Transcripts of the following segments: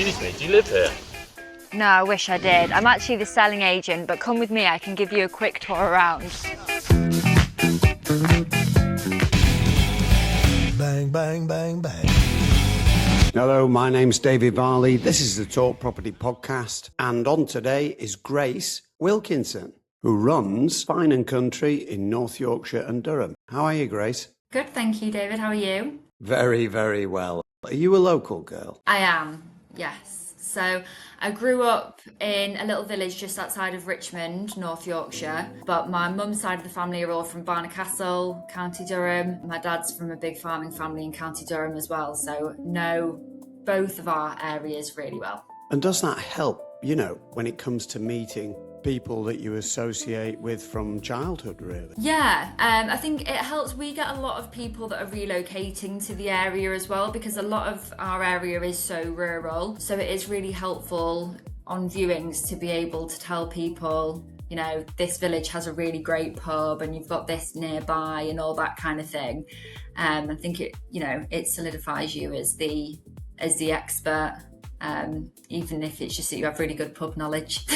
Excuse me, do you live here? No, I wish I did. I'm actually the selling agent, but come with me, I can give you a quick tour around. Bang, bang, bang, bang. Hello, my name's David Varley. This is the Talk Property Podcast, and on today is Grace Wilkinson, who runs Fine & Country in North Yorkshire and Durham. How are you, Grace? Good, thank you, David. How are you? Very, very well. Are you a local girl? I am, yes. So I grew up in a little village just outside of Richmond, North Yorkshire, but my mum's side of the family are all from Barnacastle, County Durham. My dad's from a big farming family in County Durham as well, so know both of our areas really well. And does that help, when it comes to meeting people that you associate with from childhood, really? Yeah, I think it helps. We get a lot of people that are relocating to the area as well, because a lot of our area is so rural. So it is really helpful on viewings to be able to tell people, this village has a really great pub and you've got this nearby and all that kind of thing. I think it solidifies you as the expert, even if it's just that you have really good pub knowledge.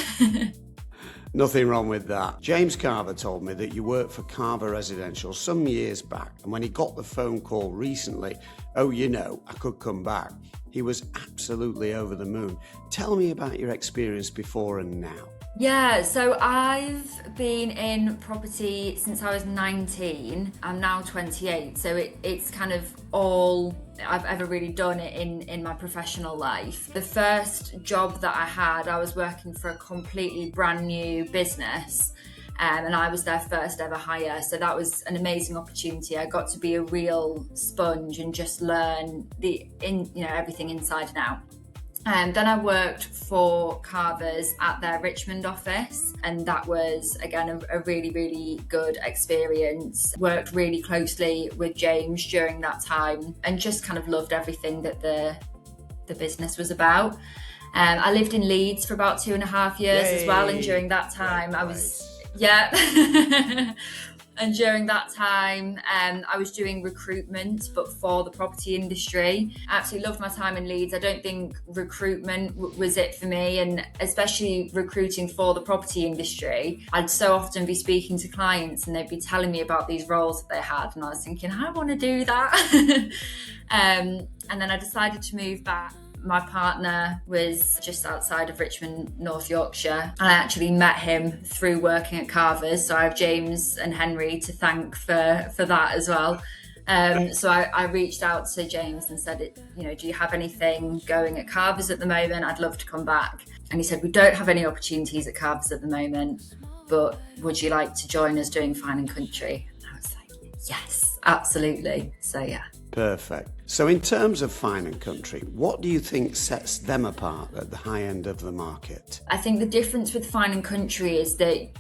Nothing wrong with that. James Carver told me that you worked for Carver Residential some years back, and when he got the phone call recently, I could come back, he was absolutely over the moon. Tell me about your experience before and now. Yeah, so I've been in property since I was 19. I'm now 28, so it's kind of all I've ever really done it in my professional life. The first job that I had, I was working for a completely brand new business, and I was their first ever hire. So that was an amazing opportunity. I got to be a real sponge and just learn everything inside and out. Then I worked for Carver's at their Richmond office, and that was, again, a really, really good experience. Worked really closely with James during that time and just kind of loved everything that the business was about. I lived in Leeds for about 2.5 years as well, and during that time And during that time, I was doing recruitment, but for the property industry. I absolutely loved my time in Leeds. I don't think recruitment was it for me, and especially recruiting for the property industry. I'd so often be speaking to clients and they'd be telling me about these roles that they had, and I was thinking, I want to do that. And then I decided to move back. My partner was just outside of Richmond, North Yorkshire. I actually met him through working at Carver's, so I have James and Henry to thank for that as well. So I reached out to James and said, do you have anything going at Carver's at the moment? I'd love to come back. And he said, we don't have any opportunities at Carver's at the moment, but would you like to join us doing Fine & Country? And I was like, yes, absolutely. So yeah. Perfect. So in terms of Fine & Country, what do you think sets them apart at the high end of the market? I think the difference with Fine & Country is that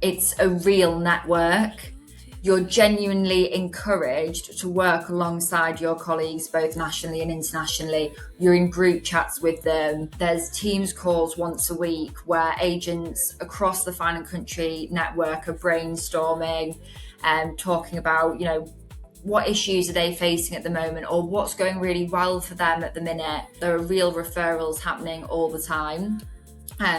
it's a real network. You're genuinely encouraged to work alongside your colleagues, both nationally and internationally. You're in group chats with them. There's Teams calls once a week where agents across the Fine & Country network are brainstorming and talking about, what issues are they facing at the moment, or what's going really well for them at the minute. There are real referrals happening all the time.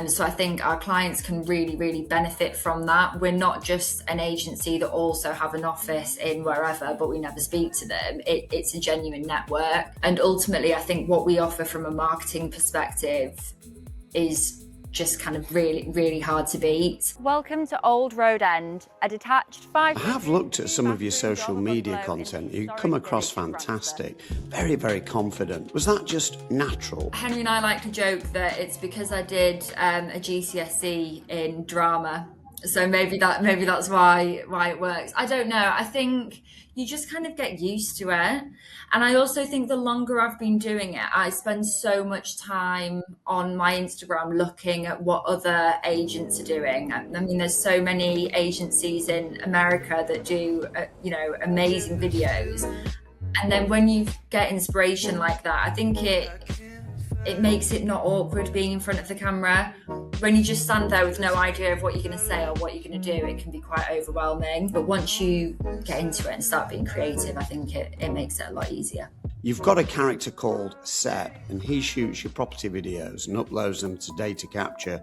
So I think our clients can really, really benefit from that. We're not just an agency that also have an office in wherever, but we never speak to them. It's a genuine network. And ultimately, I think what we offer from a marketing perspective is just kind of really, really hard to beat. Welcome to Old Road End, a detached I have looked at some of your social media content. You come across fantastic, very, very confident. Was that just natural? Henry and I like to joke that it's because I did a GCSE in drama. So maybe that's why it works. I don't know. I think you just kind of get used to it. And I also think the longer I've been doing it, I spend so much time on my Instagram looking at what other agents are doing. I mean, there's so many agencies in America that do, amazing videos. And then when you get inspiration like that, I think it makes it not awkward being in front of the camera. When you just stand there with no idea of what you're going to say or what you're going to do, it can be quite overwhelming. But once you get into it and start being creative, I think it makes it a lot easier. You've got a character called Seb, and he shoots your property videos and uploads them to data capture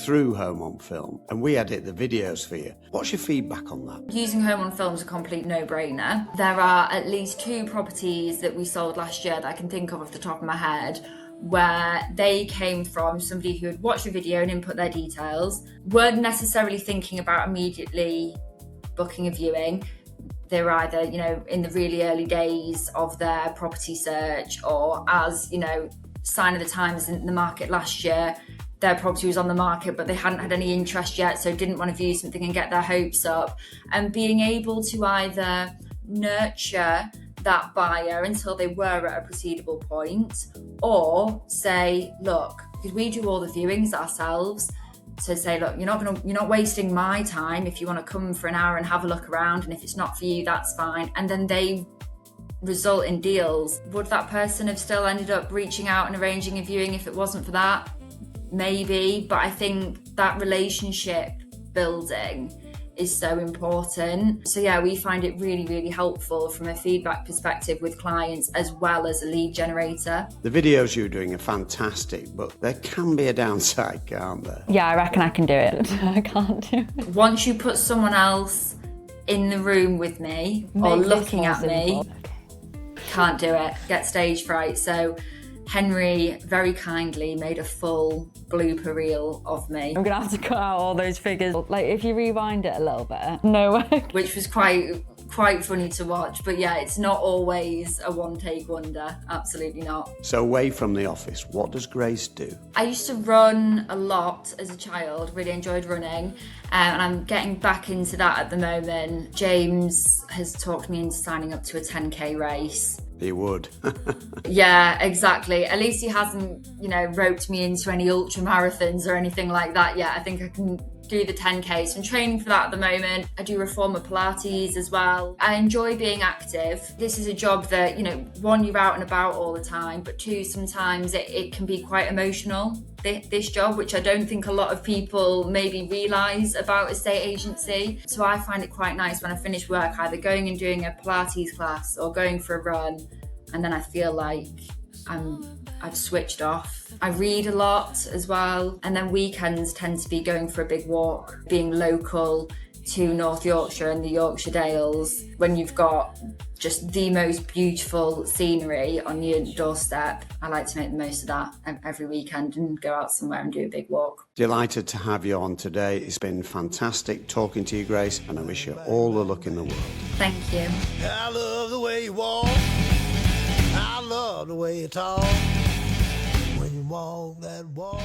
through HomeOnFilm, and we edit the videos for you. What's your feedback on that? Using HomeOnFilm is a complete no-brainer. There are at least 2 properties that we sold last year that I can think of off the top of my head, where they came from somebody who had watched the video and input their details, weren't necessarily thinking about immediately booking a viewing. They were either, in the really early days of their property search, or as, sign of the times in the market last year, their property was on the market, but they hadn't had any interest yet, so didn't want to view something and get their hopes up. And being able to either nurture that buyer until they were at a proceedable point, or say, look, because we do all the viewings ourselves, to say, look, you're not wasting my time. If you want to come for an hour and have a look around, and if it's not for you, that's fine. And then they result in deals. Would that person have still ended up reaching out and arranging a viewing if it wasn't for that? Maybe, but I think that relationship building is so important. So yeah, we find it really, really helpful from a feedback perspective with clients as well as a lead generator. The videos you're doing are fantastic, but there can be a downside, can't there? Yeah, I reckon I can do it. I can't do it. Once you put someone else in the room with me or looking at me, can't do it, get stage fright. So Henry very kindly made a full blooper reel of me. I'm gonna have to cut out all those figures. Like, if you rewind it a little bit. No way. Which was quite funny to watch. But yeah, it's not always a one-take wonder. Absolutely not. So away from the office, what does Grace do? I used to run a lot as a child, really enjoyed running. And I'm getting back into that at the moment. James has talked me into signing up to a 10k race. He would. Yeah, exactly. At least he hasn't, roped me into any ultra marathons or anything like that yet. I think I can do the 10k. So I'm training for that at the moment. I do reformer Pilates as well. I enjoy being active. This is a job that, one, you're out and about all the time, but 2, sometimes it can be quite emotional, this job, which I don't think a lot of people maybe realise about estate agency. So I find it quite nice when I finish work, either going and doing a Pilates class or going for a run, and then I feel like I've switched off. I read a lot as well, and then weekends tend to be going for a big walk, being local to North Yorkshire and the Yorkshire Dales, when you've got just the most beautiful scenery on your doorstep. I like to make the most of that every weekend and go out somewhere and do a big walk. Delighted to have you on today. It's been fantastic talking to you, Grace, and I wish you all the luck in the world. Thank you. I love the way you walk. I love the way you talk. When you walk that walk.